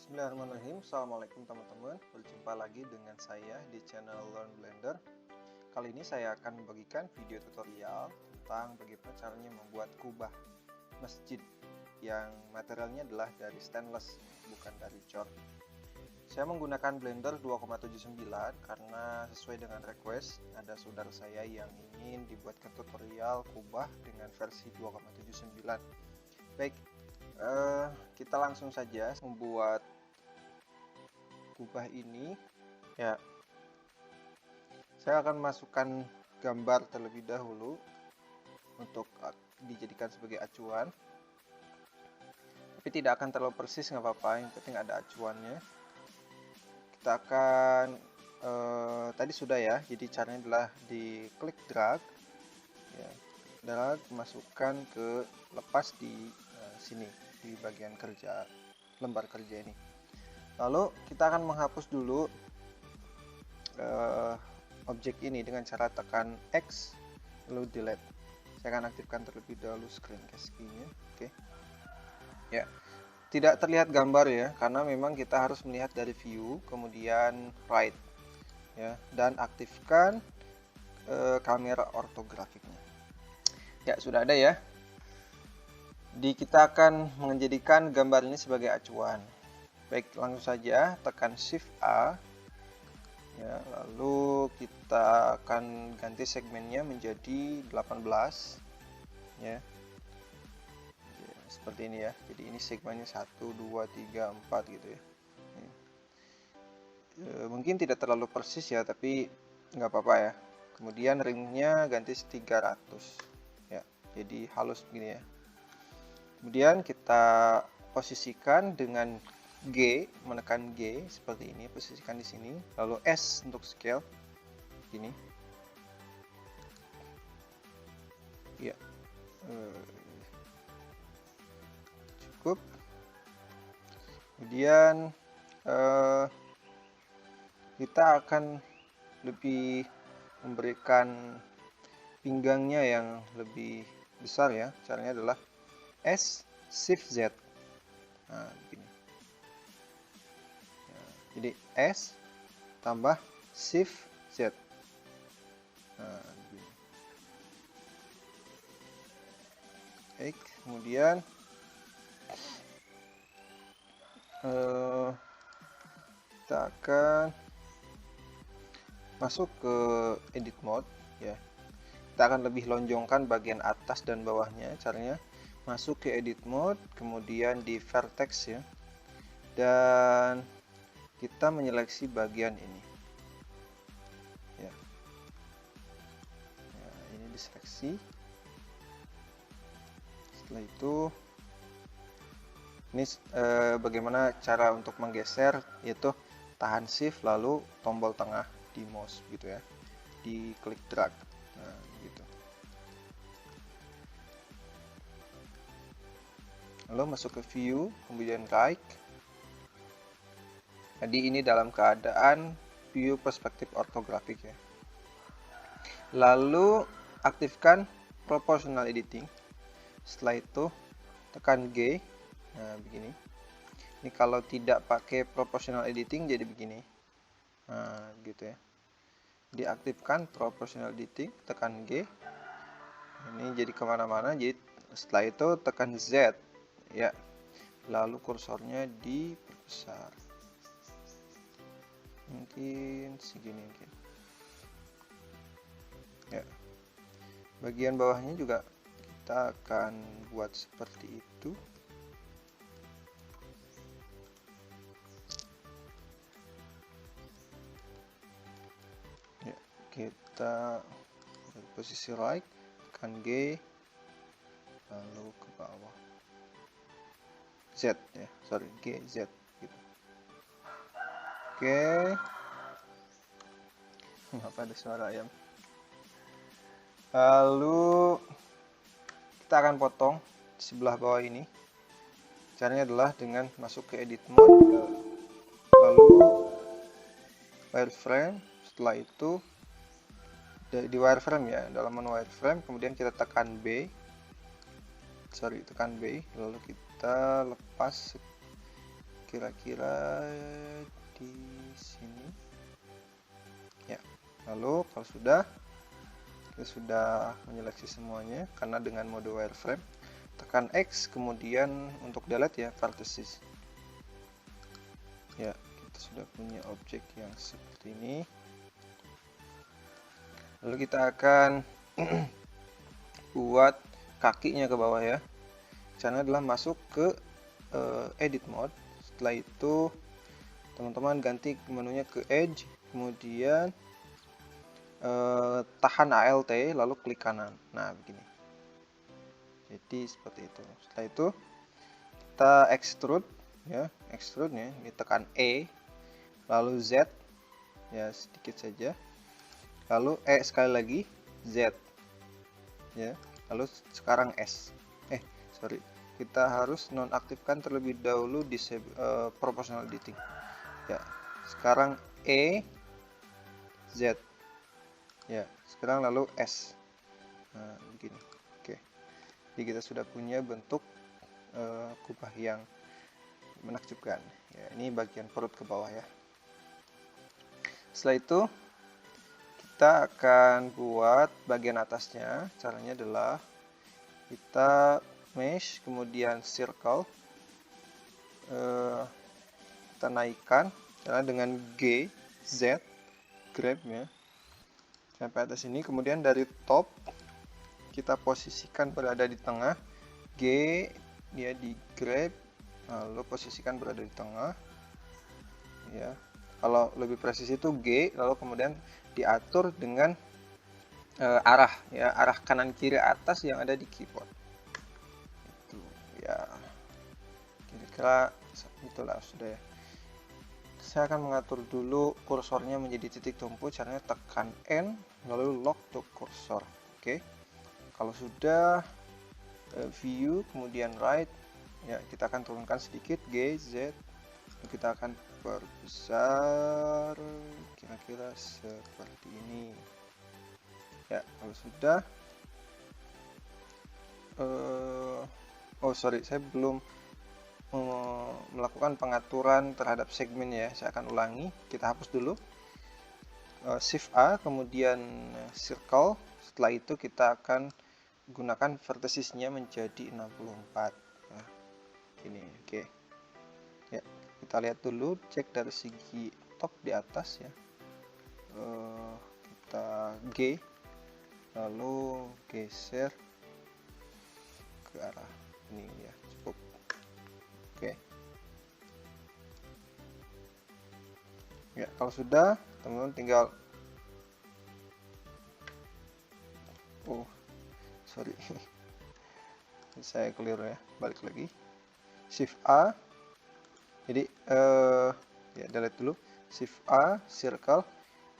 Bismillahirrahmanirrahim. Assalamualaikum teman-teman. Berjumpa lagi dengan saya di channel Learn Blender. Kali ini saya akan membagikan video tutorial tentang bagaimana caranya membuat kubah masjid yang materialnya adalah dari stainless, bukan dari cor. Saya menggunakan Blender 2,79 karena sesuai dengan request ada saudara saya yang ingin dibuatkan tutorial kubah dengan versi 2,79. Baik, kita langsung saja membuat kubah ini ya. Saya akan masukkan gambar terlebih dahulu untuk dijadikan sebagai acuan, tapi tidak akan terlalu persis, nggak apa-apa, yang penting ada acuannya. Kita akan tadi sudah ya, jadi caranya adalah di klik drag ya, drag masukkan ke, lepas di sini di bagian kerja, lembar kerja ini. Lalu kita akan menghapus dulu objek ini dengan cara tekan X lalu delete. Saya akan aktifkan terlebih dahulu screencast key-nya. Oke. Ya. Tidak terlihat gambar ya, karena memang kita harus melihat dari view, kemudian right ya, dan aktifkan kamera ortografiknya. Ya, sudah ada ya. Kita akan menjadikan gambar ini sebagai acuan. Baik, langsung saja tekan Shift A ya, lalu kita akan ganti segmennya menjadi 18 ya. Seperti ini ya. Jadi ini segmennya 1 2 3 4 gitu ya. Mungkin tidak terlalu persis ya, tapi nggak apa-apa ya. Kemudian ringnya ganti 300 ya. Jadi halus begini ya. Kemudian kita posisikan dengan G, menekan G seperti ini, posisikan di sini. Lalu S untuk scale, gini. Ya, cukup. Kemudian kita akan lebih memberikan pinggangnya yang lebih besar ya. Caranya adalah S Shift Z. Nah, begini. Jadi S tambah Shift Z. Nah, begini. Baik, kemudian kita akan masuk ke edit mode ya. Kita akan lebih lonjongkan bagian atas dan bawahnya. Caranya masuk ke edit mode, kemudian di vertex ya, dan kita menyeleksi bagian ini ya. Nah, ini diseleksi. Setelah itu ini bagaimana cara untuk menggeser, yaitu tahan shift lalu tombol tengah di mouse gitu ya, di klik drag. Nah, gitu. Lalu masuk ke view, kemudian right. Jadi ini dalam keadaan view perspektif ortografik ya. Lalu aktifkan proportional editing. Setelah itu tekan G. Nah, begini. Ini kalau tidak pakai proportional editing jadi begini. Nah, gitu ya. Diaktifkan proportional editing, tekan G. Ini jadi kemana-mana. Jadi setelah itu tekan Z ya. Lalu kursornya diperbesar. Mungkin segini mungkin. Ya. Bagian bawahnya juga kita akan buat seperti itu. Ya, kita dari posisi right, tekan G, lalu ke bawah. Z ya, sorry, G, Z gitu. Oke. Apa ada suara ayam? Lalu kita akan potong di sebelah bawah ini. Caranya adalah dengan masuk ke edit mode, lalu wireframe. Setelah itu di wireframe ya, dalam menu wireframe, kemudian kita tekan tekan B, lalu kita lepas kira-kira di sini ya. Lalu kalau sudah, kita sudah menyeleksi semuanya karena dengan mode wireframe, tekan X, kemudian untuk delete ya vertices ya. Kita sudah punya objek yang seperti ini. Lalu kita akan buat kakinya ke bawah ya. Caranya adalah masuk ke edit mode. Setelah itu teman-teman ganti menunya ke edge, kemudian tahan Alt lalu klik kanan. Nah begini, jadi seperti itu. Setelah itu kita extrude ya, extrude nya ditekan E lalu Z ya, sedikit saja, lalu sekali lagi Z ya, lalu sekarang S. Kita harus nonaktifkan terlebih dahulu proportional editing ya. Sekarang E Z ya, sekarang lalu S. Nah begini. Oke, jadi kita sudah punya bentuk kubah yang menakjubkan ya. Ini bagian perut ke bawah ya. Setelah itu kita akan buat bagian atasnya. Caranya adalah kita mesh, kemudian circle, kita naikkan karena dengan G, Z, grab ya sampai atas ini, kemudian dari top kita posisikan berada di tengah, G dia di grab, lalu posisikan berada di tengah ya. Kalau lebih presisi itu G, lalu kemudian diatur dengan arah ya, arah kanan kiri atas yang ada di keyboard itu ya. Kira-kira itulah sudah ya. Saya akan mengatur dulu kursornya menjadi titik tumpu. Caranya tekan N lalu lock to cursor. Oke, kalau sudah view kemudian right ya, kita akan turunkan sedikit G, Z, kita akan perbesar kira-kira seperti ini ya. Kalau sudah sorry, saya belum melakukan pengaturan terhadap segmen ya. Saya akan ulangi, kita hapus dulu, Shift A kemudian circle. Setelah itu kita akan gunakan verticesnya menjadi 64 ya. Ini oke ya. Kita lihat dulu, cek dari segi top di atas ya. Kita G lalu geser ke arah ini ya, cukup. Oke ya, kalau sudah teman-teman tinggal sorry saya keliru ya, balik lagi Shift A. Jadi ya delete dulu, Shift A circle,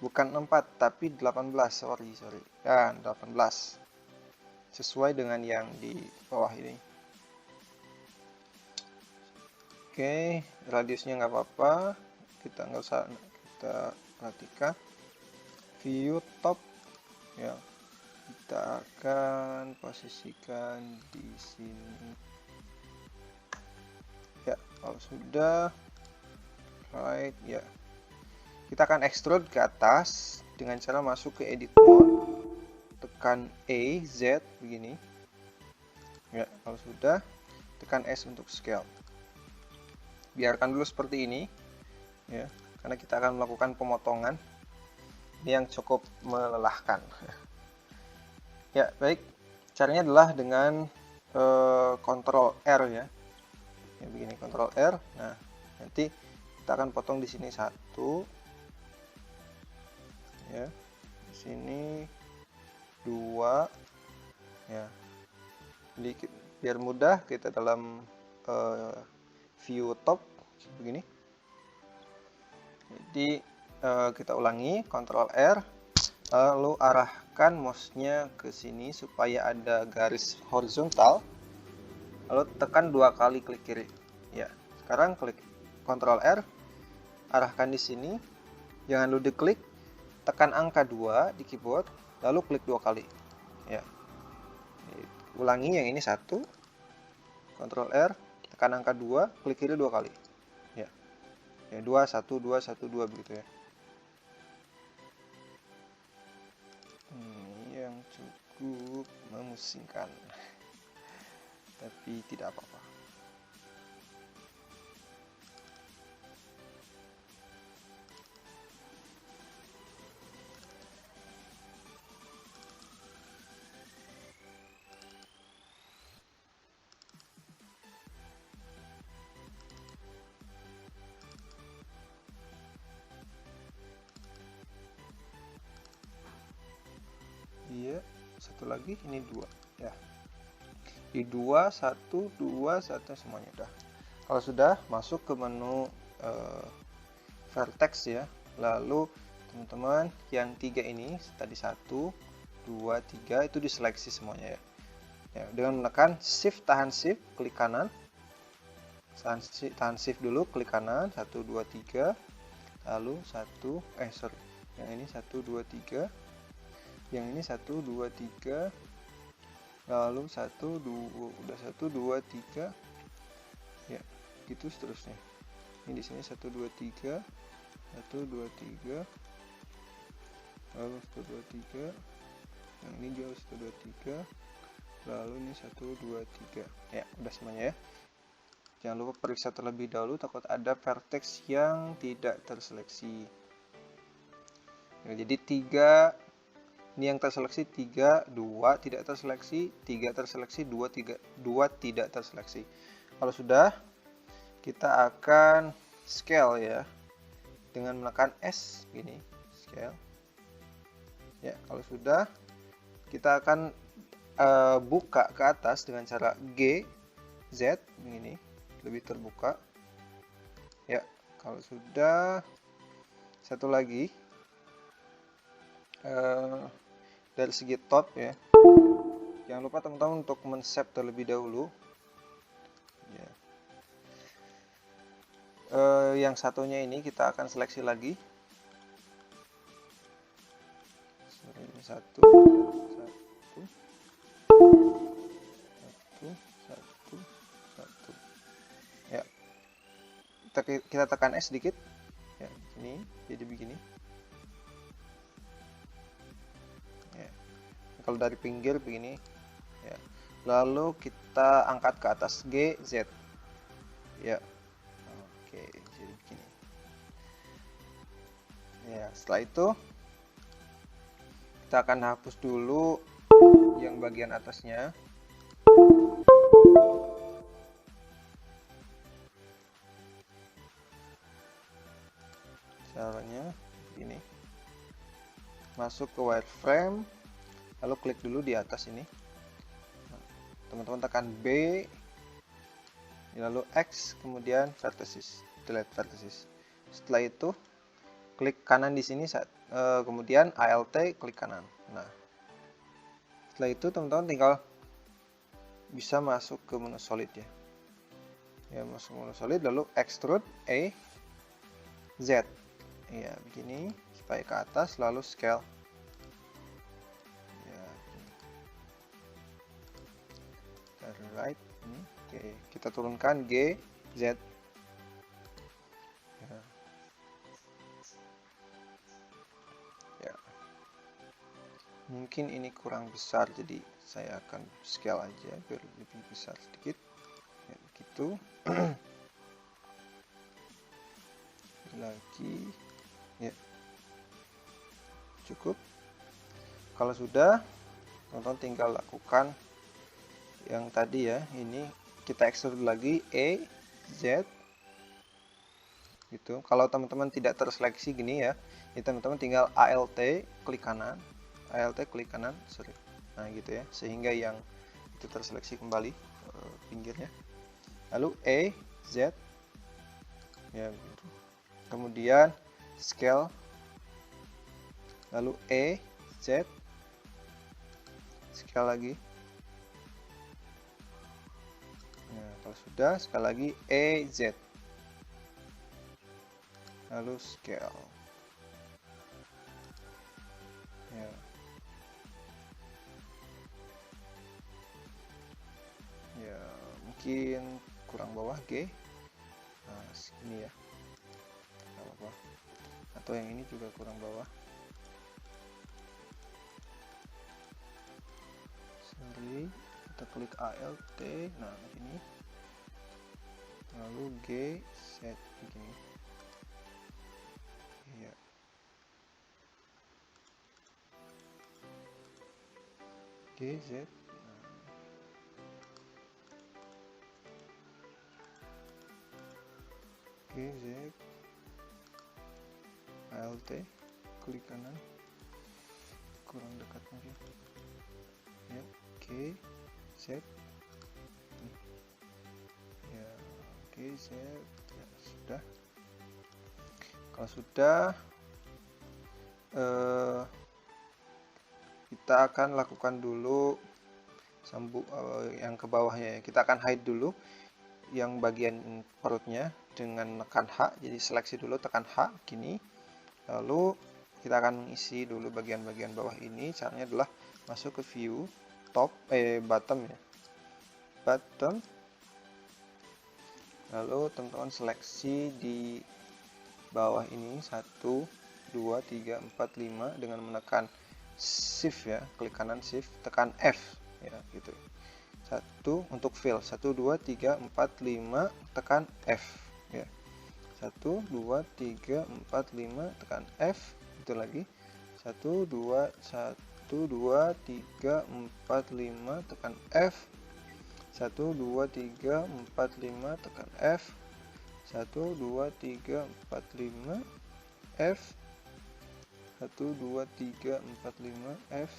bukan 4 tapi 18, sorry ya, 18 sesuai dengan yang di bawah ini. Oke, radiusnya nggak apa-apa, kita nggak usah, kita perhatikan view top ya, kita akan posisikan di sini ya. Kalau sudah right ya, kita akan extrude ke atas dengan cara masuk ke edit mode, tekan E, Z begini ya. Kalau sudah, tekan S untuk scale. Biarkan dulu seperti ini ya, karena kita akan melakukan pemotongan ini yang cukup melelahkan ya. Baik, caranya adalah dengan Ctrl R ya. Ya begini, Ctrl R. Nah, nanti kita akan potong di sini 1 ya, di sini 2 ya. Jadi biar mudah kita dalam view top begini. Jadi kita ulangi, Ctrl R lalu arahkan mouse-nya ke sini supaya ada garis horizontal, lalu tekan 2 kali klik kiri ya. Sekarang klik Ctrl R, arahkan di sini, jangan lupa diklik, tekan angka 2 di keyboard lalu klik 2 kali ya. Ulangi yang ini 1, Ctrl R, tekan angka 2, klik kiri 2 kali ya. Ya, 2 1 2 1 2 begitu ya. Ini yang cukup memusingkan. Tapi tidak apa-apa. Iya, satu lagi, ini 2 ya. Di 2 1 2 1 semuanya udah. Kalau sudah, masuk ke menu vertex ya. Lalu teman-teman yang 3 ini tadi 1 2 3 itu diseleksi semuanya ya. Ya, dengan menekan shift, tahan shift, klik kanan. Tahan shift dulu, klik kanan 1 2 3. Lalu yang ini 1 2 3. Yang ini 1 2 3. Lalu 1 2, udah 1 2 3. Ya, gitu seterusnya. Ini di sini 1 2 3. 1 2 3. Lalu 1 2 3. Yang ini juga 1 2 3. Lalu ini 1 2 3. Ya, udah semuanya ya. Jangan lupa periksa terlebih dahulu, takut ada vertex yang tidak terseleksi. Ya, jadi 3 ini yang terseleksi, 3 2 tidak terseleksi, 3 terseleksi, 2 tidak terseleksi. Kalau sudah, kita akan scale ya dengan menekan S gini, scale. Ya, kalau sudah, kita akan buka ke atas dengan cara G Z begini, lebih terbuka. Ya, kalau sudah, satu lagi dari segi top ya, jangan lupa teman-teman untuk men-save terlebih dahulu ya. Yang satunya ini kita akan seleksi lagi. Ini 1 1 ya, kita tekan S sedikit ya, ini jadi begini ya. Kalau dari pinggir begini ya, lalu kita angkat ke atas G Z ya. Oke, jadi begini ya. Setelah itu kita akan hapus dulu yang bagian atasnya. Caranya ini, masuk ke wireframe, lalu klik dulu di atas ini, teman-teman tekan B, lalu X, kemudian vertices, delete vertices. Setelah itu klik kanan di sini, kemudian Alt klik kanan. Nah, setelah itu teman-teman tinggal bisa masuk ke menu solid ya. Ya, masuk menu solid, lalu extrude E Z. Ya, begini supaya ke atas, lalu scale. Ya, right. Oke, kita turunkan G Z. Ya. Ya. Mungkin ini kurang besar, jadi saya akan scale aja biar lebih besar sedikit. Ya, begitu. Lagi. Ya, cukup. Kalau sudah, teman-teman tinggal lakukan yang tadi ya. Ini kita extrude lagi E Z gitu. Kalau teman-teman tidak terseleksi gini ya, ini teman-teman tinggal Alt klik kanan, sorry. Nah gitu ya, sehingga yang itu terseleksi kembali pinggirnya. Lalu E Z ya gitu. Kemudian scale, lalu E Z, scale lagi. Nah, kalau sudah, sekali lagi E Z, lalu scale ya. Ya, mungkin kurang bawah G. Nah, segini ya. atau yang ini juga kurang bawah. Sorry, kita klik Alt, nah begini, lalu G set begini, ya. GZ, GZ, Alt, klik kanan, kurang dekat mungkin, ya, GZ, ya, GZ, ya sudah. Kalau sudah, kita akan lakukan dulu sambung yang ke bawahnya ya. Kita akan hide dulu yang bagian perutnya dengan tekan H. Jadi seleksi dulu, tekan H gini. Lalu kita akan mengisi dulu bagian-bagian bawah ini. Caranya adalah masuk ke view top bottom ya. Bottom. Lalu teman-teman seleksi di bawah ini 1 2 3 4 5 dengan menekan shift ya, klik kanan shift, tekan F ya gitu. 1 untuk fill 1 2 3 4 5 tekan F ya. 1 2 3 4 5 tekan F, itu lagi 1 2 1 2 3 4 5 tekan F, 1 2 3 4 5 tekan F, 1 2 3 4 5 F, 1 2 3 4 5 F,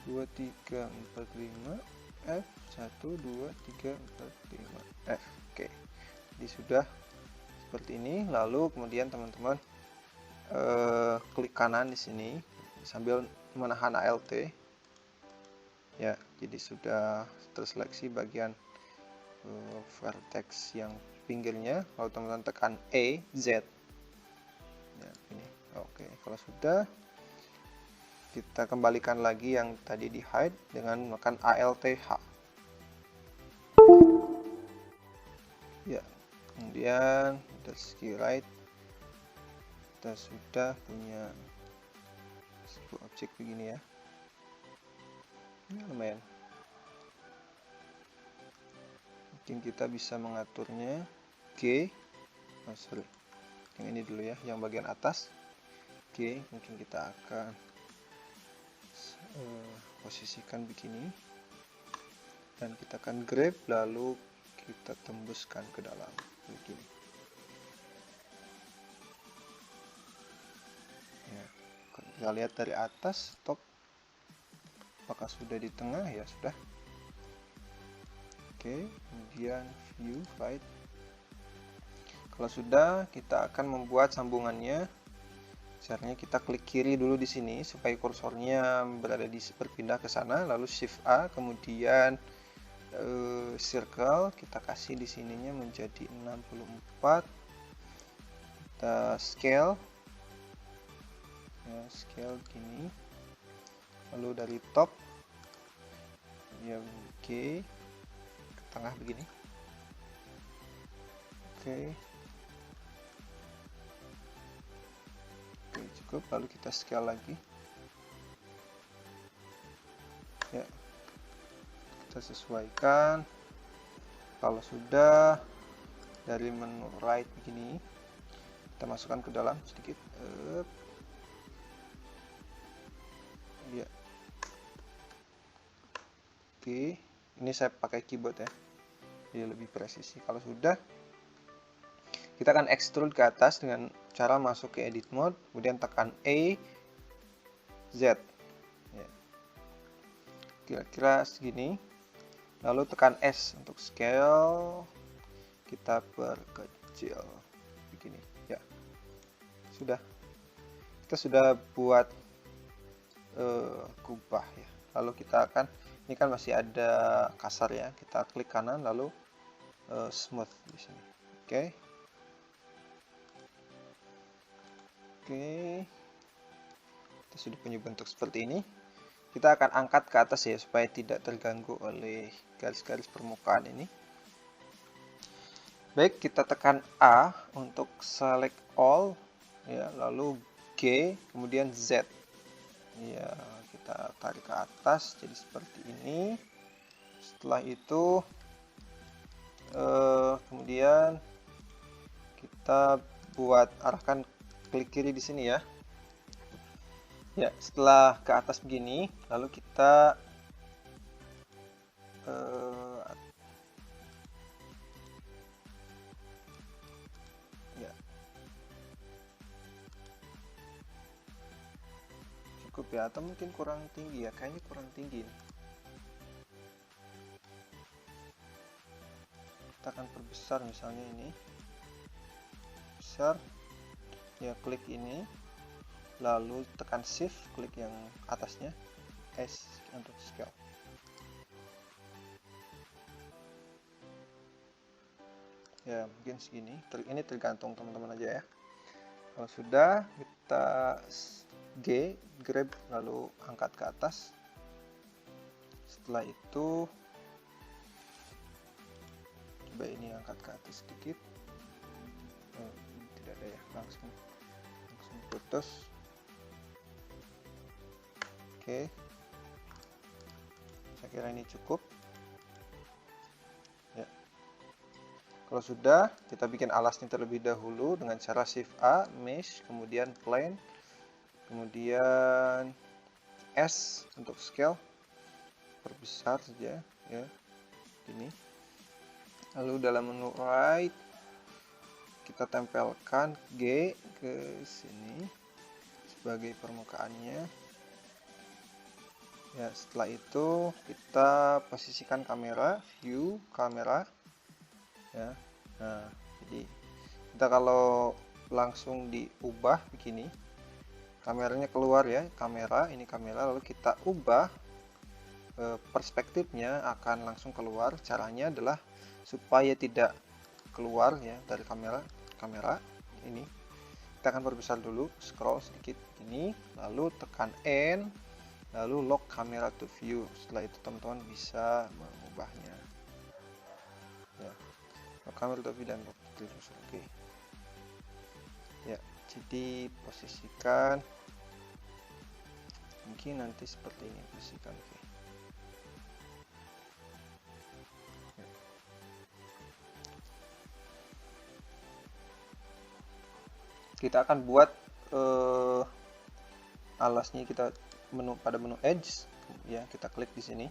2 3 4 5 F, 1 2 3 4 5 F. Oke, jadi sudah seperti ini. Lalu kemudian teman-teman klik kanan di sini sambil menahan Alt ya. Jadi sudah terseleksi bagian vertex yang pinggirnya. Lalu teman-teman tekan E Z ya, ini. Oke, kalau sudah, kita kembalikan lagi yang tadi di hide dengan menekan Alt H ya. Kemudian kita key right, kita sudah punya sebuah objek begini ya. Ini lumayan, mungkin kita bisa mengaturnya yang ini dulu ya, yang bagian atas mungkin kita akan posisikan begini dan kita akan grab, lalu kita tembuskan ke dalam begini ya. Kita lihat dari atas top, apakah sudah di tengah ya, sudah. Oke, kemudian view right, kalau sudah, kita akan membuat sambungannya. Caranya kita klik kiri dulu di sini supaya kursornya berpindah ke sana, lalu shift A, kemudian circle kita kasih di sininya menjadi 64. Kita scale ya, scale gini. Lalu dari top ya ke tengah begini. Oke, cukup. Lalu kita scale lagi ya, kita sesuaikan. Kalau sudah, dari menu right begini kita masukkan ke dalam sedikit ya. Oke, ini saya pakai keyboard ya, jadi lebih presisi. Kalau sudah, kita akan extrude ke atas dengan cara masuk ke edit mode, kemudian tekan E Z ya. Kira-kira segini. Lalu tekan S untuk scale, kita perkecil begini ya. Sudah, kita sudah buat kubah ya. Lalu kita akan, ini kan masih ada kasar ya, kita klik kanan lalu smooth di sini. Oke. Kita sudah punya bentuk seperti ini. Kita akan angkat ke atas ya, supaya tidak terganggu oleh garis-garis permukaan ini. Baik, kita tekan A untuk select all. ya, lalu G, kemudian Z. Ya, kita tarik ke atas jadi seperti ini. Setelah itu kemudian kita buat arahkan klik kiri di sini ya. Ya, setelah ke atas begini, lalu kita ya, cukup ya, atau mungkin kurang tinggi ya, kayaknya kurang tinggi. Kita akan perbesar misalnya ini, besar ya, klik ini, lalu tekan shift, klik yang atasnya, S untuk scale. Ya, mungkin segini, ini tergantung teman-teman aja ya. Kalau sudah, kita G, grab, lalu angkat ke atas. Setelah itu coba ini angkat ke atas sedikit. Tidak ada ya, langsung putus. Oke, saya kira ini cukup ya. Kalau sudah, kita bikin alasnya terlebih dahulu dengan cara Shift A, Mesh, kemudian Plane, kemudian S untuk scale, perbesar saja ya, ini. Lalu dalam menu right, kita tempelkan G ke sini sebagai permukaannya. Ya, setelah itu kita posisikan kamera, view kamera ya. Nah, jadi kita kalau langsung diubah begini, kameranya keluar ya, kamera, ini kamera, lalu kita ubah perspektifnya akan langsung keluar. Caranya adalah supaya tidak keluar ya dari kamera ini, kita akan perbesar dulu, scroll sedikit ini, lalu tekan N, lalu lock camera to view. Setelah itu teman-teman bisa mengubahnya ya, lock camera to view dan lock to view. Oke ya, jadi posisikan mungkin nanti seperti ini, posisikan. Oke ya. Kita akan buat alasnya, kita pada menu edge ya, kita klik di sini,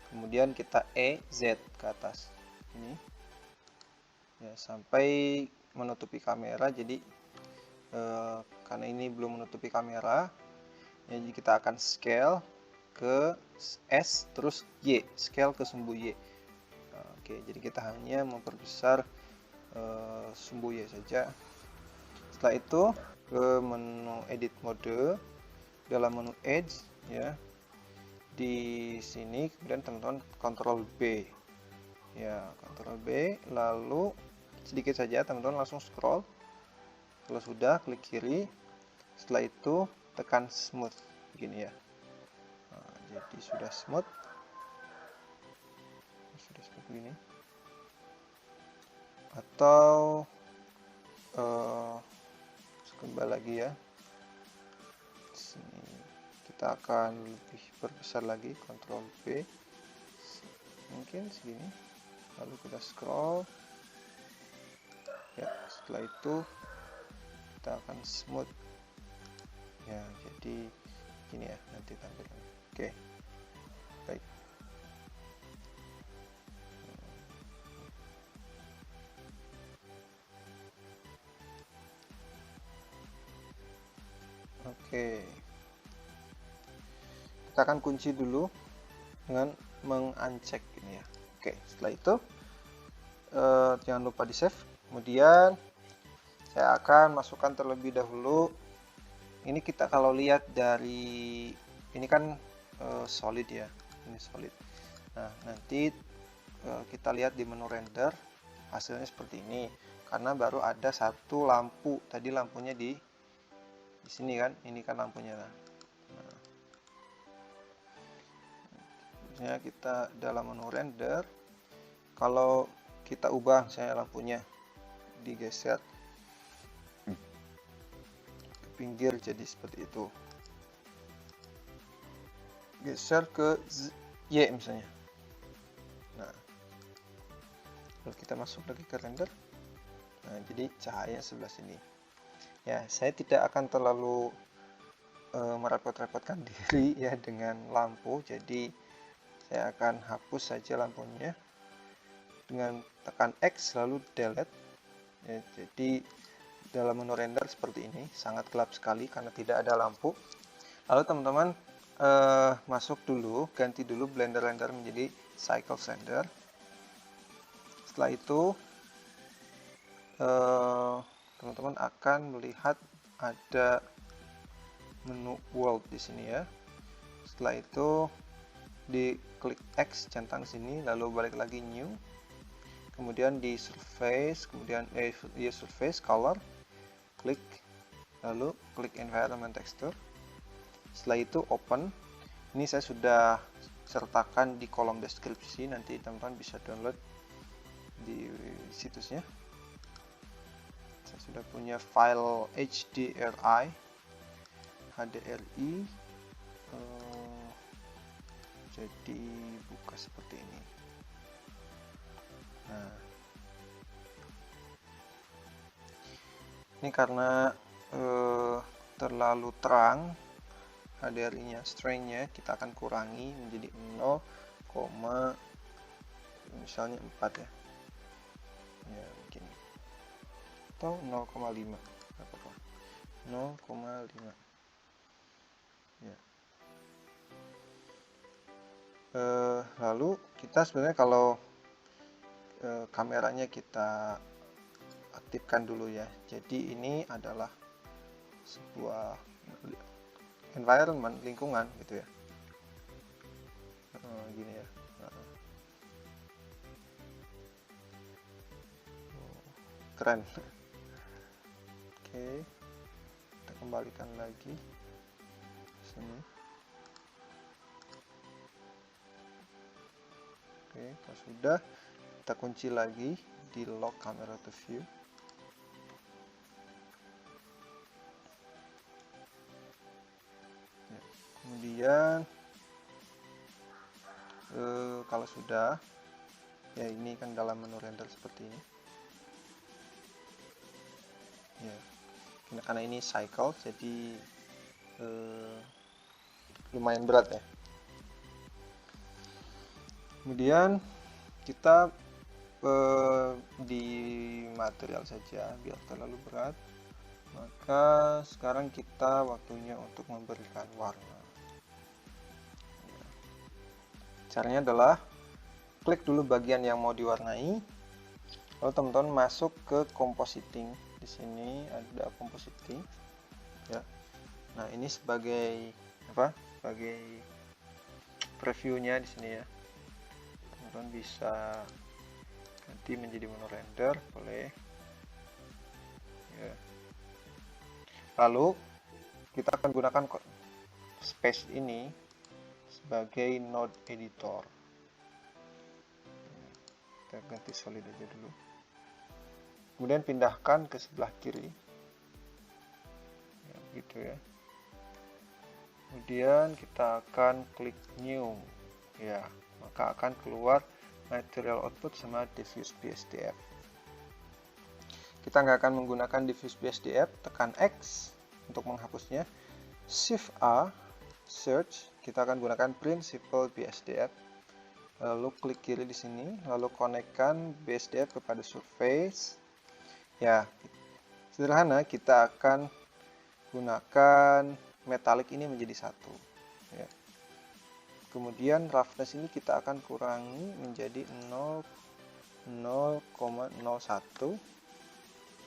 kemudian kita Z ke atas ini ya, sampai menutupi kamera. Jadi karena ini belum menutupi kamera ya, jadi kita akan scale ke S terus Y, scale ke sumbu Y. Oke, jadi kita hanya memperbesar sumbu Y saja. Setelah itu ke menu edit mode, dalam menu edge ya, di sini kemudian teman-teman Ctrl B ya, Ctrl B, lalu sedikit saja teman-teman langsung scroll. Kalau sudah, klik kiri, setelah itu tekan smooth begini ya. Nah, jadi sudah smooth begini, atau kembali lagi ya, sini kita akan lebih perbesar lagi, Ctrl B mungkin segini, lalu kita scroll ya. Setelah itu kita akan smooth ya, jadi gini ya nanti tampilan. Oke, baik. Oke, kita akan kunci dulu dengan menguncheck ini ya. Oke, setelah itu jangan lupa di save. Kemudian saya akan masukkan terlebih dahulu, ini kita kalau lihat dari ini kan solid ya, ini solid. Nah, nanti kita lihat di menu render hasilnya seperti ini, karena baru ada satu lampu, tadi lampunya di sini kan, ini kan lampunya. Nah, kita dalam menu render, kalau kita ubah misalnya lampunya digeser pinggir jadi seperti itu. Geser ke Y misalnya. Nah, lalu kita masuk lagi ke render. Nah, jadi cahaya sebelah sini. Ya, saya tidak akan terlalu merepot-repotkan diri ya dengan lampu, jadi saya akan hapus saja lampunya dengan tekan X lalu delete ya. Jadi dalam menu render seperti ini, sangat gelap sekali karena tidak ada lampu. Lalu teman-teman masuk dulu, ganti dulu Blender render menjadi Cycle Render. Setelah itu teman-teman akan melihat ada menu world di sini ya. Setelah itu di klik X centang sini, lalu balik lagi new, kemudian di surface, kemudian surface color, klik, lalu klik environment texture. Setelah itu open. Ini saya sudah sertakan di kolom deskripsi, nanti teman-teman bisa download di situsnya. Saya sudah punya file HDRI, jadi buka seperti ini. Nah, ini karena terlalu terang HDRI-nya, strength-nya kita akan kurangi menjadi 0, misalnya 4 ya. Ya, begini. Atau 0,5. Apa-apa. 0,5. Ya. Lalu kita sebenarnya kalau kameranya kita aktifkan dulu ya. Jadi ini adalah sebuah environment, lingkungan gitu ya. Gini ya. Keren. Oke, kita kembalikan lagi sini. Oke, kalau sudah, kita kunci lagi di lock camera to view. Ya, kemudian kalau sudah, ya ini kan dalam menu render seperti ini. Ya, karena ini cycle, jadi lumayan berat ya. Kemudian kita di material saja biar terlalu berat. Maka sekarang kita waktunya untuk memberikan warna. Ya. Caranya adalah klik dulu bagian yang mau diwarnai, lalu teman-teman masuk ke compositing. Di sini ada compositing ya. Nah, ini sebagai apa? Sebagai previewnya di sini ya. Teman-teman bisa ganti menjadi menu render, boleh. Ya. Lalu kita akan gunakan space ini sebagai node editor. Kita ganti solid aja dulu. Kemudian pindahkan ke sebelah kiri. Ya, gitu ya. Kemudian kita akan klik new. Ya, maka akan keluar material output sama diffuse BSDF. Kita nggak akan menggunakan diffuse BSDF, tekan X untuk menghapusnya. Shift A, search, kita akan gunakan principal BSDF. Lalu klik kiri di sini, lalu konekkan BSDF kepada surface. Ya, sederhana, kita akan gunakan metalik ini menjadi satu. Ya. Kemudian roughness ini kita akan kurangi menjadi 0,01.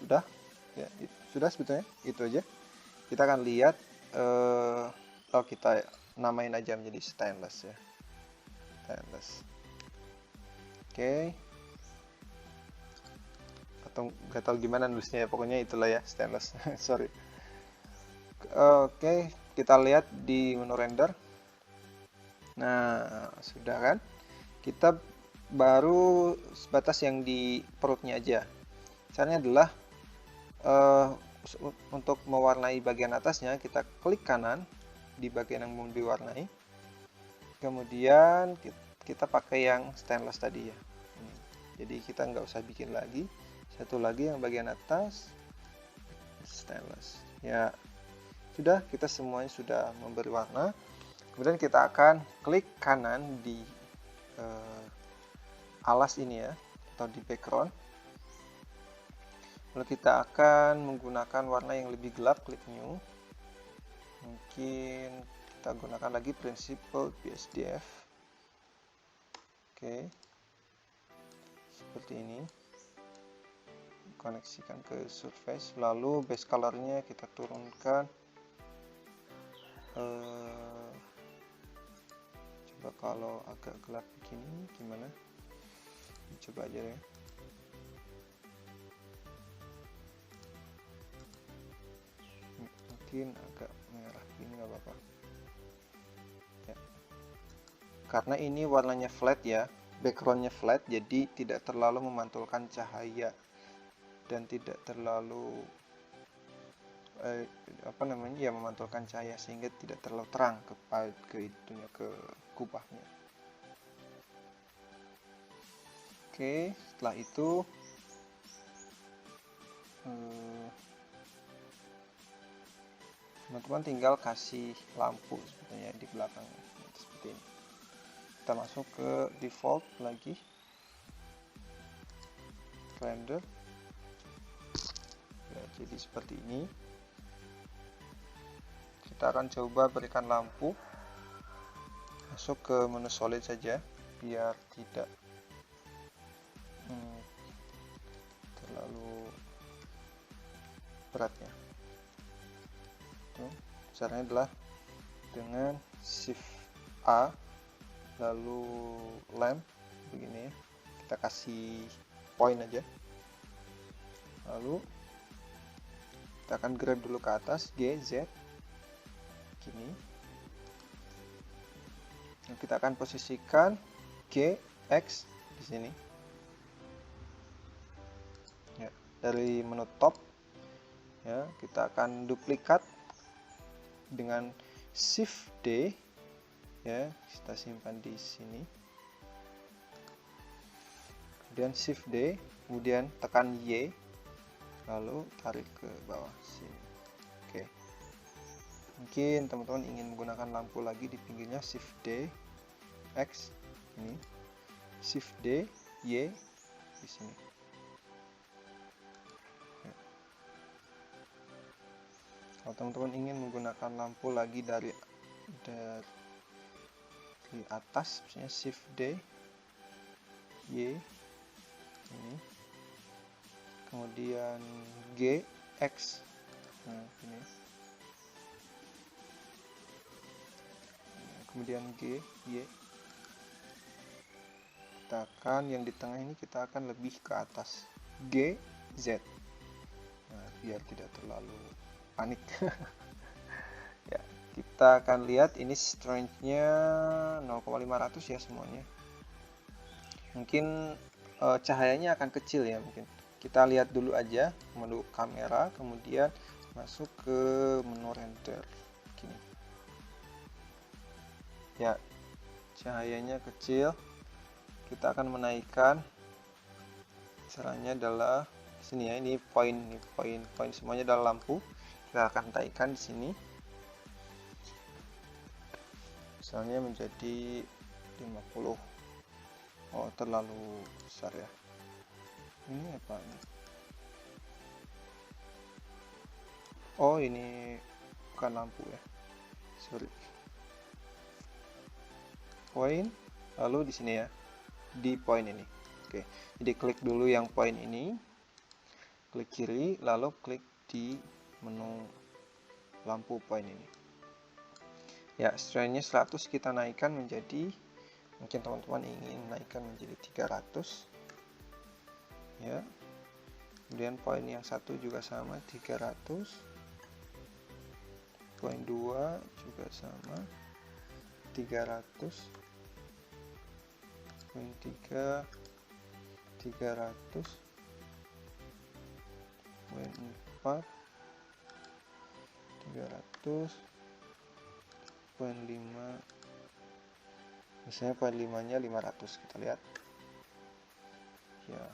Sudah? Ya, sudah sebetulnya, itu aja. Kita akan lihat, kita namain aja menjadi stainless ya. Stainless. Oke. Atau nggak tahu gimana nulisnya ya, pokoknya itulah ya, stainless. Sorry. Oke, kita lihat di menu render. Nah, sudah kan? Kita baru sebatas yang di perutnya aja. Caranya adalah untuk mewarnai bagian atasnya, kita klik kanan di bagian yang mau diwarnai. Kemudian kita pakai yang stainless tadi ya. Jadi kita nggak usah bikin lagi. Satu lagi yang bagian atas stainless. Ya, sudah, kita semuanya sudah memberi warna. Kemudian kita akan klik kanan di alas ini ya, atau di background. Lalu kita akan menggunakan warna yang lebih gelap, klik new. Mungkin kita gunakan lagi Principled BSDF. Oke, seperti ini. Koneksikan ke surface, lalu base colornya kita turunkan. Coba kalau agak gelap begini gimana? Coba aja ya. Mungkin agak merah ini nggak apa-apa ya. Karena ini warnanya flat ya, backgroundnya flat, jadi tidak terlalu memantulkan cahaya dan tidak terlalu memantulkan cahaya, sehingga tidak terlalu terang ke kubahnya. Oke, setelah itu teman-teman tinggal kasih lampu sebetulnya di belakang seperti ini. Kita masuk ke default lagi, render ya, jadi seperti ini. Kita akan coba berikan lampu, masuk ke menu solid saja biar tidak terlalu berat ya. Caranya adalah dengan shift A lalu lamp begini ya, kita kasih point aja, lalu kita akan grab dulu ke atas G, Z gini. Nah, kita akan posisikan G, X di sini ya. Dari menu top ya, kita akan duplikat dengan shift D ya, kita simpan di sini, kemudian shift D, kemudian tekan Y, lalu tarik ke bawah sini. Oke, mungkin teman-teman ingin menggunakan lampu lagi di pinggirnya, shift D, X ini, shift D, Y di sini. Kalau teman-teman ingin menggunakan lampu lagi dari atas, misalnya shift D, Y ini, kemudian G, X, nah ini, kemudian G, Y, kita akan yang di tengah ini kita akan lebih ke atas, G, Z, nah biar tidak terlalu panik. Ya, kita akan lihat ini strength-nya 0,500 ya semuanya. Mungkin cahayanya akan kecil ya, mungkin kita lihat dulu aja menu kamera, kemudian masuk ke menu render gini ya, cahayanya kecil. Kita akan menaikkan, caranya adalah sini ya, ini poin semuanya adalah lampu. Kita akan naikkan di sini, misalnya menjadi 50. Oh, terlalu besar ya. Ini apa ini? Oh, ini bukan lampu ya, sorry. Poin, lalu di sini ya, di poin ini. Oke, jadi klik dulu yang poin ini, klik kiri, lalu klik di menu lampu poin ini ya. Strength-nya 100 kita naikkan menjadi, mungkin teman-teman ingin naikkan menjadi 300 ya. Kemudian poin yang satu juga sama 300, poin 2 juga sama 300, poin 3 300, poin 4 300 poin 5, misalnya poin 5 nya 500, kita lihat ya,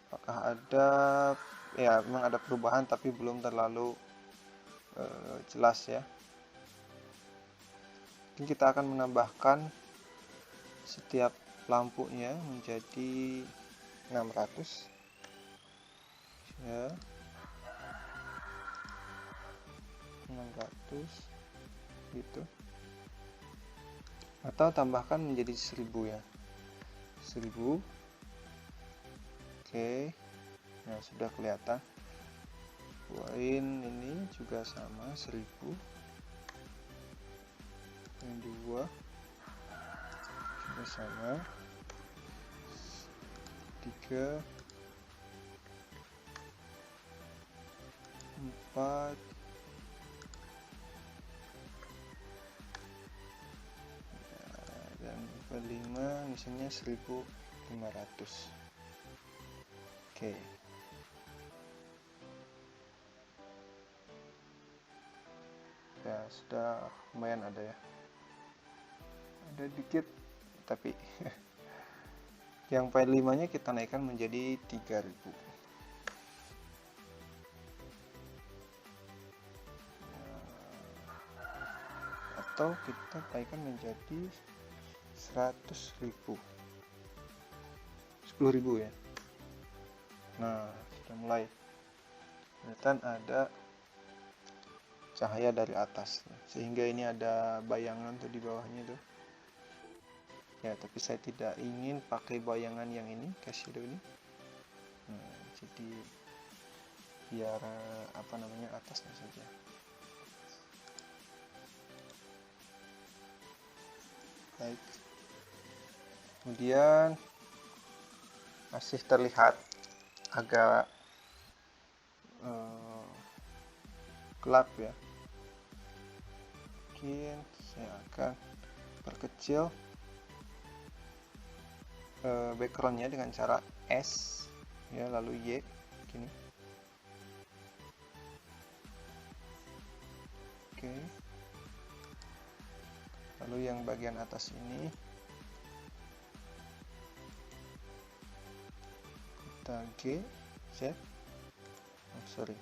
apakah ada, ya memang ada perubahan tapi belum terlalu jelas ya. Mungkin kita akan menambahkan setiap lampunya menjadi 600 ya, 600 gitu, atau tambahkan menjadi 1000 ya, 1000. Oke, nah sudah kelihatan. Poin ini juga sama, 1000. Poin 2 juga sama, 3, 4, dan poin 5 misalnya 1500. Oke. Ya, sudah lumayan ada ya. Ada dikit tapi yang poin 5 nya kita naikkan menjadi 3000. Atau kita naikkan menjadi 100.000, 10.000 ya. Nah, sudah mulai kelihatan ada cahaya dari atas, sehingga ini ada bayangan tuh di bawahnya tuh ya, tapi saya tidak ingin pakai bayangan yang ini, shadow ini. Nah, jadi biar apa namanya, atasnya saja. Baik, kemudian masih terlihat agak gelap ya, mungkin saya akan perkecil backgroundnya dengan cara S ya, lalu Y gini. Oke, lalu yang bagian atas ini kita G, Z, sorry,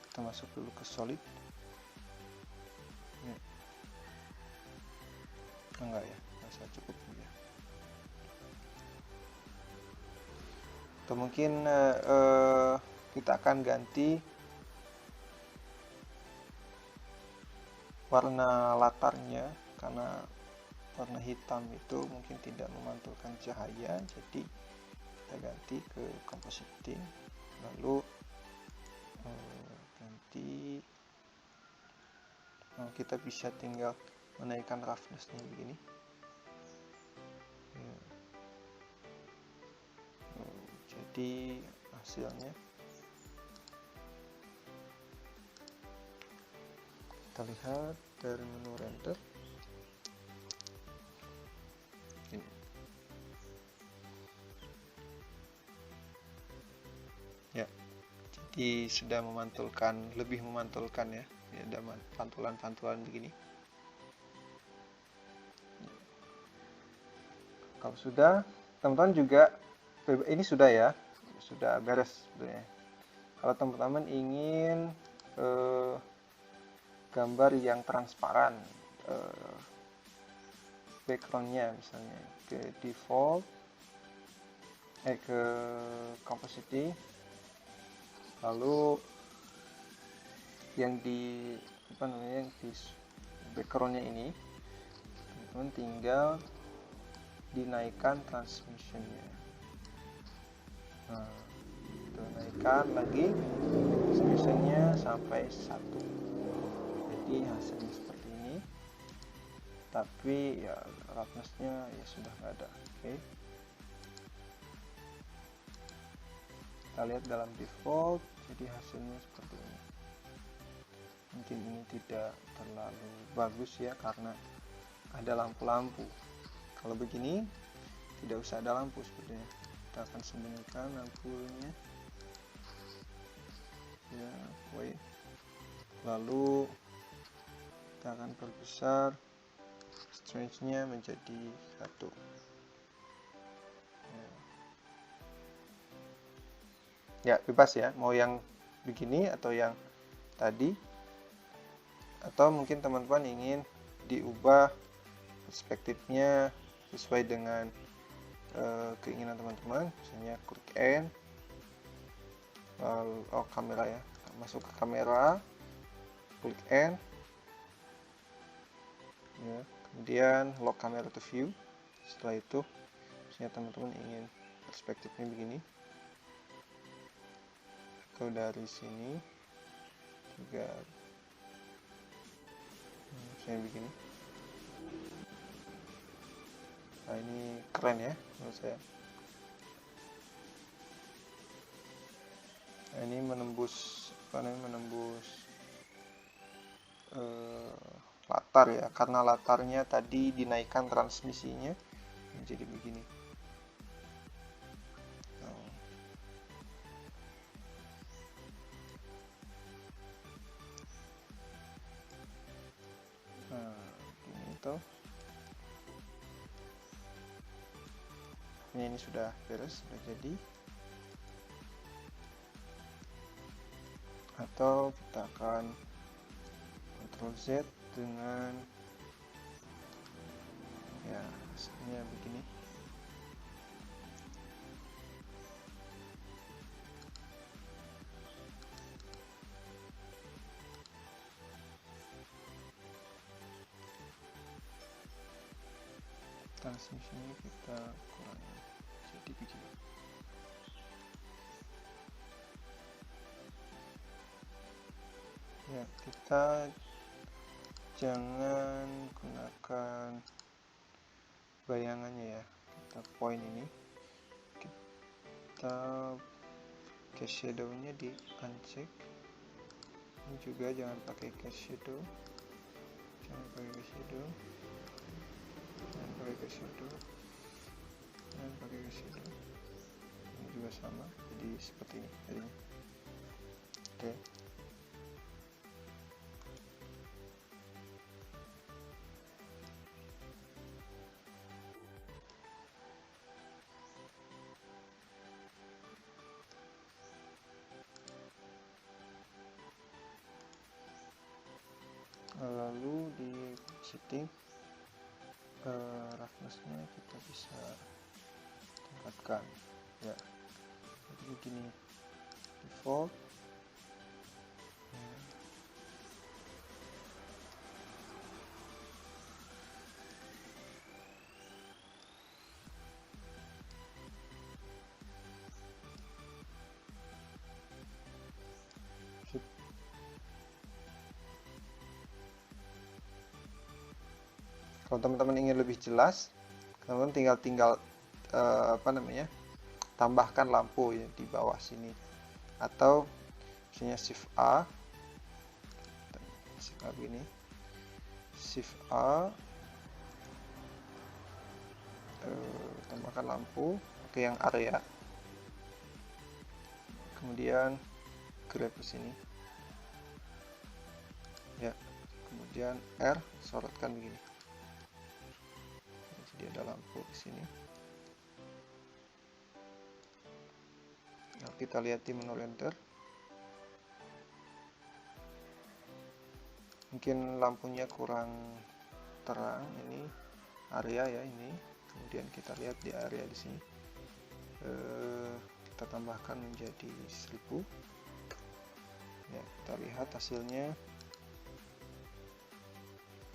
kita masuk dulu ke solid ya. Enggak ya, masa cukup ya. Atau mungkin kita akan ganti warna latarnya, karena warna hitam itu mungkin tidak memantulkan cahaya, jadi kita ganti ke compositing, lalu ganti, kita bisa tinggal menaikkan roughness-nya begini ya. Jadi hasilnya kita lihat dari menu render ini. Ya, jadi sudah memantulkan, lebih memantulkan ya, ada pantulan-pantulan begini. Kalau sudah, teman-teman juga, ini sudah ya, sudah beres sebenarnya. Kalau teman-teman ingin gambar yang transparan, backgroundnya misalnya ke default, ke compositing, lalu yang di apa namanya, yang di backgroundnya ini teman-teman tinggal dinaikkan transmissionnya. Nah, itu naikkan lagi transmissionnya sampai 1, jadi hasilnya seperti ini, tapi ya roughness-nya ya sudah nggak ada. Oke, kita lihat dalam default, jadi hasilnya seperti ini. Mungkin ini tidak terlalu bagus ya, karena ada lampu-lampu. Kalau begini tidak usah ada lampu sebenarnya. Kita akan sembunyikan lampunya ya. lalu kita akan perbesar strange-nya menjadi 1. Ya, bebas ya, mau yang begini atau yang tadi, atau mungkin teman-teman ingin diubah perspektifnya sesuai dengan keinginan teman-teman. Misalnya klik N, lalu kamera ya, masuk ke kamera, klik N ya, kemudian lock camera to view. Setelah itu misalnya teman-teman ingin perspektifnya begini, atau dari sini juga misalnya begini. Nah, ini keren ya menurut saya. Nah, ini menembus latar ya, karena latarnya tadi dinaikkan transmisinya menjadi begini. Nah, ini tuh. Ini sudah beres, sudah jadi. Atau kita akan Ctrl Z dengan ya hasilnya begini. Transmisinya kita kurangi jadi begini. Ya, kita jangan gunakan bayangannya ya, kita point ini, kita cast shadow-nya di uncheck. Ini juga jangan pakai cast shadow, jangan pakai cast shadow, jangan pakai cast shadow, jangan pakai cast shadow. Ini juga sama, jadi seperti ini jadinya. Oke. Lalu di setting roughness-nya kita bisa tingkatkan ya, jadi begini default ya. Kalau teman-teman ingin lebih jelas, teman-teman tinggal tambahkan lampu ya di bawah sini, atau misalnya shift A begini, shift A, tambahkan lampu ke yang area, kemudian grab ke sini ya, kemudian R sorotkan begini. Jadi ada lampu di sini. Nah, kita lihat di menu render. Mungkin lampunya kurang terang, ini area ya ini. Kemudian kita lihat di area di sini. Kita tambahkan menjadi 1000. Ya, kita lihat hasilnya.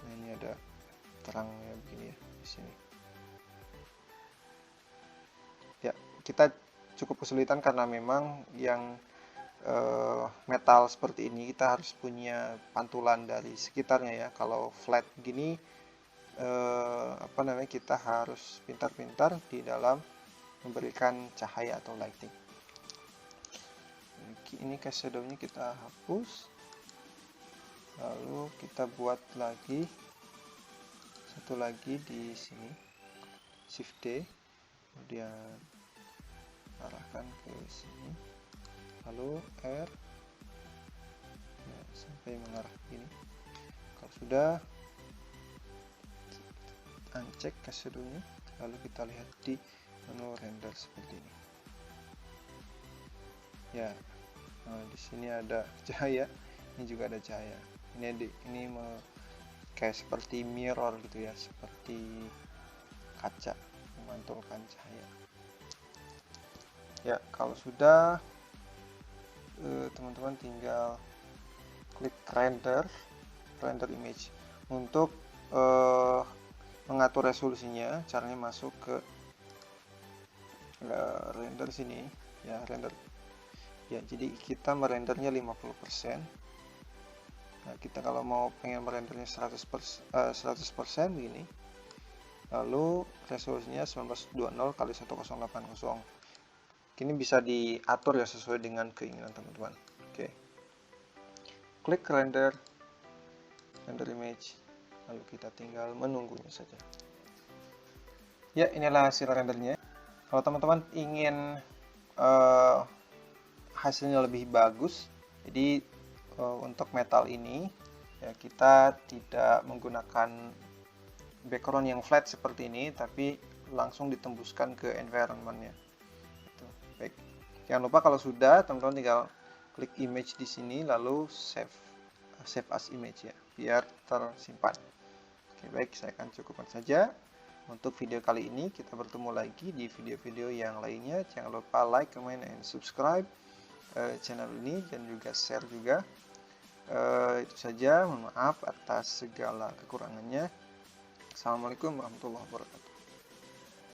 Nah, ini ada terangnya begini ya di sini. Ya, kita cukup kesulitan karena memang yang metal seperti ini kita harus punya pantulan dari sekitarnya ya. Kalau flat gini kita harus pintar-pintar di dalam memberikan cahaya atau lighting. Ini cast shadow-nya kita hapus, lalu kita buat lagi satu lagi di sini, shift D, kemudian arahkan ke sini, lalu R, ya, sampai mengarah begini. Kalau sudah, uncheck shadow-nya, lalu kita lihat di menu render seperti ini. Ya, nah, di sini ada cahaya, ini juga ada cahaya. Ini kayak seperti mirror gitu ya, seperti kaca memantulkan cahaya. Ya, kalau sudah, teman-teman tinggal klik render image. Untuk mengatur resolusinya, caranya masuk ke render sini ya, render ya. Jadi kita merendernya 50%. Nah, kita kalau mau pengen merendernya 100% begini, lalu resolusinya 1920 x 1080. Ini bisa diatur ya sesuai dengan keinginan teman-teman. Oke, klik render image, lalu kita tinggal menunggunya saja. Ya, inilah hasil rendernya. Kalau teman-teman ingin hasilnya lebih bagus, jadi untuk metal ini ya, kita tidak menggunakan background yang flat seperti ini, tapi langsung ditembuskan ke environment-nya. Baik, jangan lupa kalau sudah, teman-teman tinggal klik image di sini, lalu save as image ya, biar tersimpan. Oke, baik, saya akan cukupkan saja untuk video kali ini. Kita bertemu lagi di video-video yang lainnya. Jangan lupa like, comment, and subscribe channel ini, dan juga share juga. Itu saja, mohon maaf atas segala kekurangannya. Assalamualaikum warahmatullahi wabarakatuh.